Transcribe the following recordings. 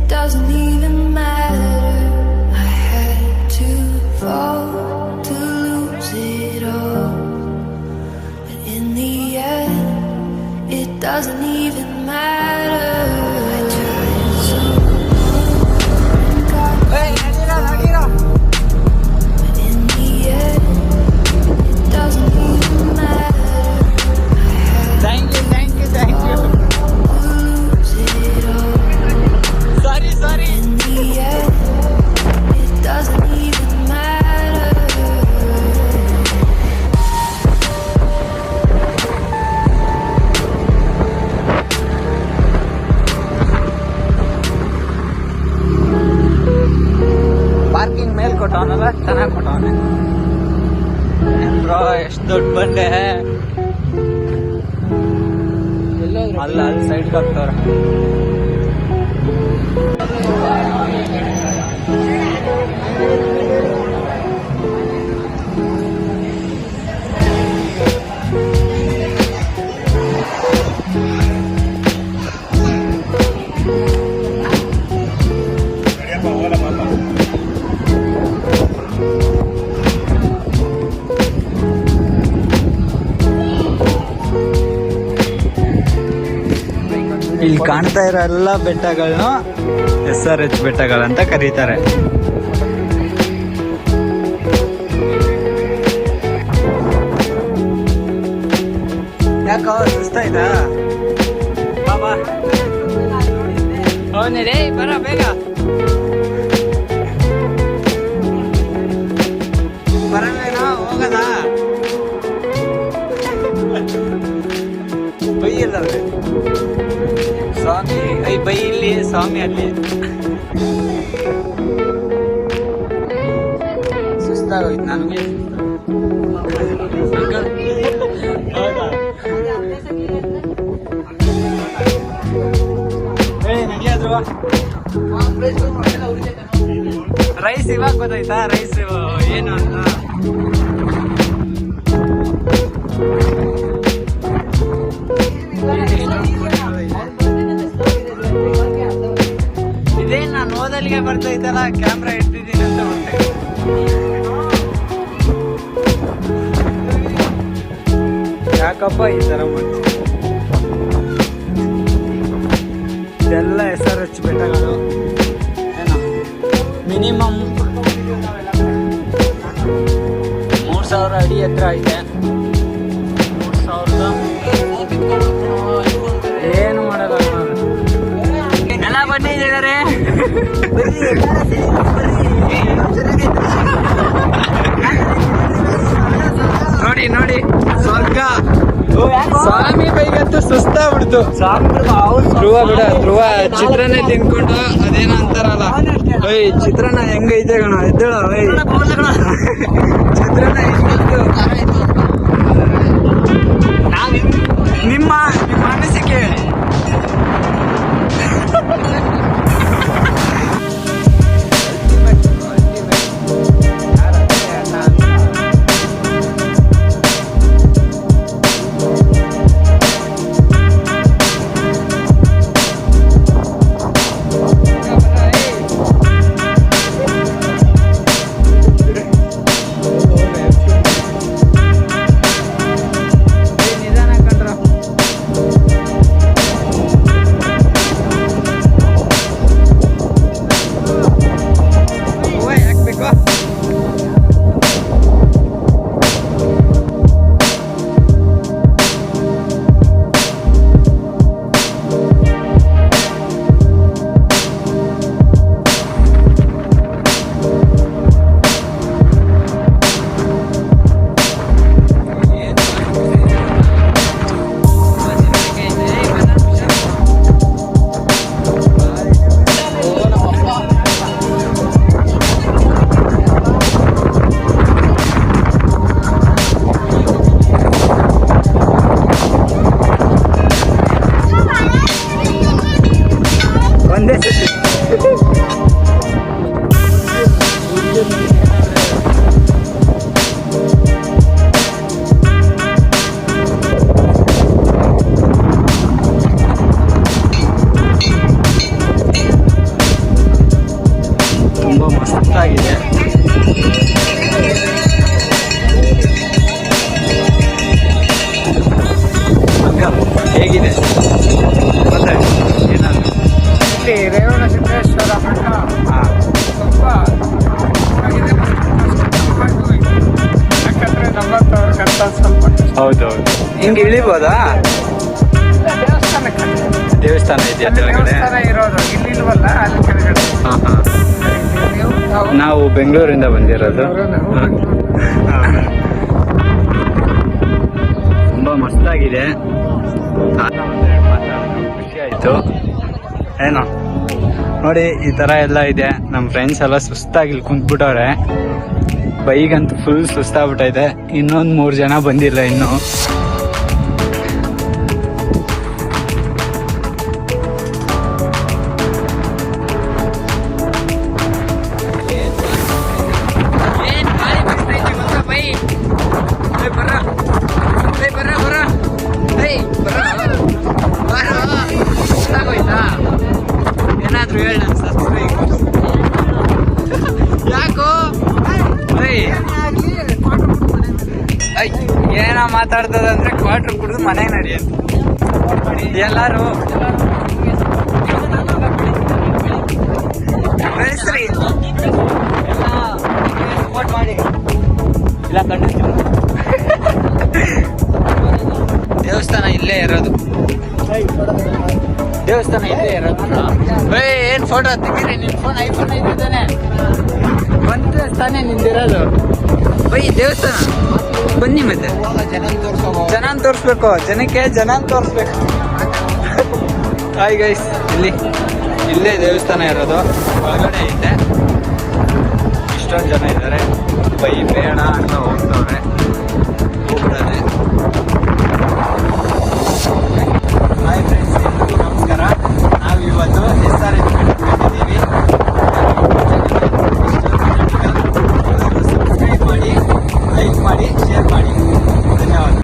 Doesn't even matter. I tried so hard, but in the end, it doesn't even matter. Thank you. Lose it all. Sorry. In the end, it doesn't even matter. Parking ಮೇಲ್ ಕೊಟ್ಟವನಲ್ಲ, ಚೆನ್ನಾಗಿ ಕೊಟ್ಟವನೆ bro. ಎಷ್ಟು ದೊಡ್ಡ ಬಂಡೆ ಅಲ್ಲ, ಅಲ್ಲಿ ಸೈಡ್ಗೆ ಹಾಕ್ತವ್ರೆ. ಇಲ್ಲಿ ಕಾಣ್ತಾ ಇರೋ ಎಲ್ಲ ಬೆಟ್ಟಗಳನ್ನು SRH ಬೆಟ್ಟಗಳಂತ ಕರೀತಾರೆ. ಯಾಕೋ ಸುಸ್ತಾಯ್ತಾ? ಬಾಬಾ ಅವನೇ ಬರ ಬೇಗ ಬರಬೇಡ, ಹೋಗದ ಬೈಯಲ್ಲ ಸ್ವಾಮಿ. ಬೈ ಇಲ್ಲಿ, ಸ್ವಾಮಿ ಅಲ್ಲಿ. ಸುಸ್ತಾಗೋಯ್ತು ನನಗೆ. ರೈಸ್ ಇವಾಗ ಗೊತ್ತಾಯ್ತಾ? ರೈಸ್ ಏನು ಅಂತ. ಇದೇ ನಾನು ಓದಲಿಗೆ ಬರ್ತೈತಲ್ಲ, ಕ್ಯಾಮ್ರಾ ಇಟ್ಟಿದ್ದೀನಿ ಅಂತ ಹೊಟ್ಟೆ. ಯಾಕಪ್ಪ ಈ ತರ ಮಾಡ್ತೀನಿ? ಇದೆಲ್ಲ SRH ಬೆಟ್ಟಗಳು. ಮಿನಿಮಮ್ 3000 ಅಡಿ ಹತ್ರ ಐತೆ. 3000 ಏನು ಮಾಡಲ್ಲ ಎಲ್ಲ ಬಂದಿದ್ದಾರೆ. ನೋಡಿ ಸ್ವರ್ಗ. ಸ್ವಾಮಿ ಬೈಗಂತೂ ಸುಸ್ತಾಗ್ಬಿಡ್ತು. ಧ್ರುವ ಚಿತ್ರಾನ್ನ ತಿನ್ಕೊಂಡು ಅದೇನೋ ಅಂತಾರಲ್ಲ, ಚಿತ್ರಾನ್ನ ಹೆಂಗೈತೆ ಕಣ, ಎದ್ದೇಳ ಚಿತ್ರಾನ್ನ ಹೆಂಗಿತ್ತು ನಿಮ್ಮ ಅನಿಸಿಕೆ ಹೇಳಿ. ಹೌದೌದು. ಹಿಂಗೆ ಇಳಿಬೋದಾ? ದೇವಸ್ಥಾನ ಇದೆಯಾ ಕೆಳಗಡೆ? ದೇವಸ್ಥಾನ ಇರೋದು ಇಲ್ಲಿ ಇಲ್ವಲ್ಲ, ಅಲ್ಲಿ ಕೆಳಗಡೆ. ಹಾಂ ಹಾಂ. ನಾವು ಬೆಂಗಳೂರಿಂದ ಬಂದಿರೋದು. ತುಂಬ ಮಸ್ತಾಗಿದೆ. ಖುಷಿ ಆಯಿತು. ಏನೋ ನೋಡಿ, ಈ ಥರ ಎಲ್ಲ ಇದೆ. ನಮ್ಮ ಫ್ರೆಂಡ್ಸ್ ಎಲ್ಲ ಸುಸ್ತಾಗಿ ಇಲ್ಲಿ ಕುಂತ್ಬಿಟ್ಟವ್ರೆ. ಬೈಗಂತೂ ಫುಲ್ ಸುಸ್ತಾಗ್ಬಿಟ್ಟೈತೆ. ಇನ್ನೊಂದು 3 ಜನ ಬಂದಿಲ್ಲ ಇನ್ನು. ಏನಾದ್ರು ಹೇಳ ಯಾಕೋ ಏನೋ ಮಾತಾಡ್ತದಂದ್ರೆ ಕ್ವಾರ್ಟರ್ ಕುಡಿದು ಮನೆಗೆ ನಡಿ ಅಂತ ಎಲ್ಲಾರು ಬೆಳೆಸ್ರಿ ಸಪೋರ್ಟ್ ಮಾಡಿ. ಇಲ್ಲ ದೇವಸ್ಥಾನ ಇಲ್ಲೇ ಇರೋದು. ದೇವಸ್ಥಾನ ಇಲ್ಲೇ ಇರೋದು. ಏನ್ ಫೋಟೋ ತೆಗೀರಿ. ನಿನ್ ಫೋನ್ ಐಫೋನ್ ಐತಾನೆ ಬಂದ್ರೆ ತಾನೇ ನಿಂದಿರೋದು. ದೇವಸ್ಥಾನ ಬನ್ನಿ. ಮತ್ತೆ ಜನ ತೋರಿಸ್ಬೇಕು. ಜನಕ್ಕೆ ಜನ ತೋರಿಸ್ಬೇಕು. ಹಾಯ್ ಗೈಸ್, ಇಲ್ಲೇ ದೇವಸ್ಥಾನ ಇರೋದು. ಒಳಗಡೆ ಐತೆ. ಇಷ್ಟೊಂದು ಜನ ಇದ್ದಾರೆ. ಬೇಡ ಅಂತ ಹೋಗ್ತವ್ರೆ. ಹೋಗ್ಬಿಡೋದೆ. ಹಾಯ್ ಫ್ರೆಂಡ್ಸ್, ನಮಸ್ಕಾರ. ನಾವು ಇವತ್ತು SRH ಬಂದಿದ್ದೀವಿ. ಸಬ್ಸ್ಕ್ರೈಬ್ ಮಾಡಿ, ಲೈಕ್ ಮಾಡಿ, ಶೇರ್ ಮಾಡಿ. ಧನ್ಯವಾದ.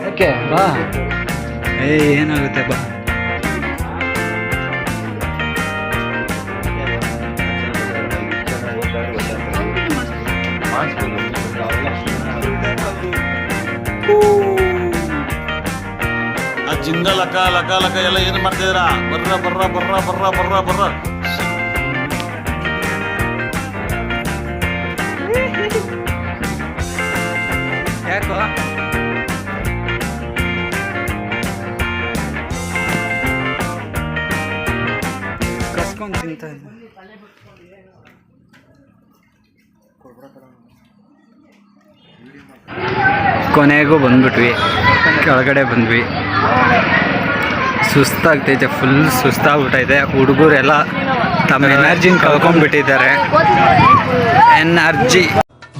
ಓಕೆ ಬಾ. ಏನಾಗುತ್ತೆ ಬಾ. ಜಿಂಗ ಲಕ ಲಕ ಲಕ ಎಲ್ಲ ಏನು ಮಾಡ್ತಿದ್ದೀರಾ? ಬರ್ರ ಬರ್ರ ಬರ್ರ ಬರ್ರ ಬರ್ರ ಬರ್ರ. ಯಾಕೋ ಕಸ್ಕೊಂಡು ತಿಂತ ಕೊನೆಗೂ ಬಂದ್ಬಿಟ್ವಿ. ಕೆಳಗಡೆ ಬಂದ್ವಿ. ಸುಸ್ತಾಗ್ತೈತೆ, ಫುಲ್ ಸುಸ್ತಾಗ್ಬಿಟ್ಟೈತೆ. ಹುಡುಗರೆಲ್ಲ ತಮ್ಮ ಎನರ್ಜಿನ ಕಳ್ಕೊಂಡ್ಬಿಟ್ಟಿದ್ದಾರೆ. ಎನರ್ಜಿ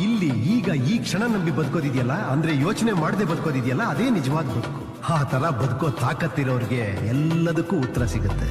ಇಲ್ಲಿ ಈಗ ಈ ಕ್ಷಣ ನಂಬಿ ಬದುಕೋದಿದೆಯಲ್ಲ, ಅಂದ್ರೆ ಯೋಚನೆ ಮಾಡದೆ ಬದುಕೋದಿದೆಯಲ್ಲ, ಅದೇ ನಿಜವಾದ ಬದುಕು. ಆ ತರ ಬದುಕೋ ತಾಕತ್ತಿರೋರ್ಗೆ ಎಲ್ಲದಕ್ಕೂ ಉತ್ತರ ಸಿಗುತ್ತೆ.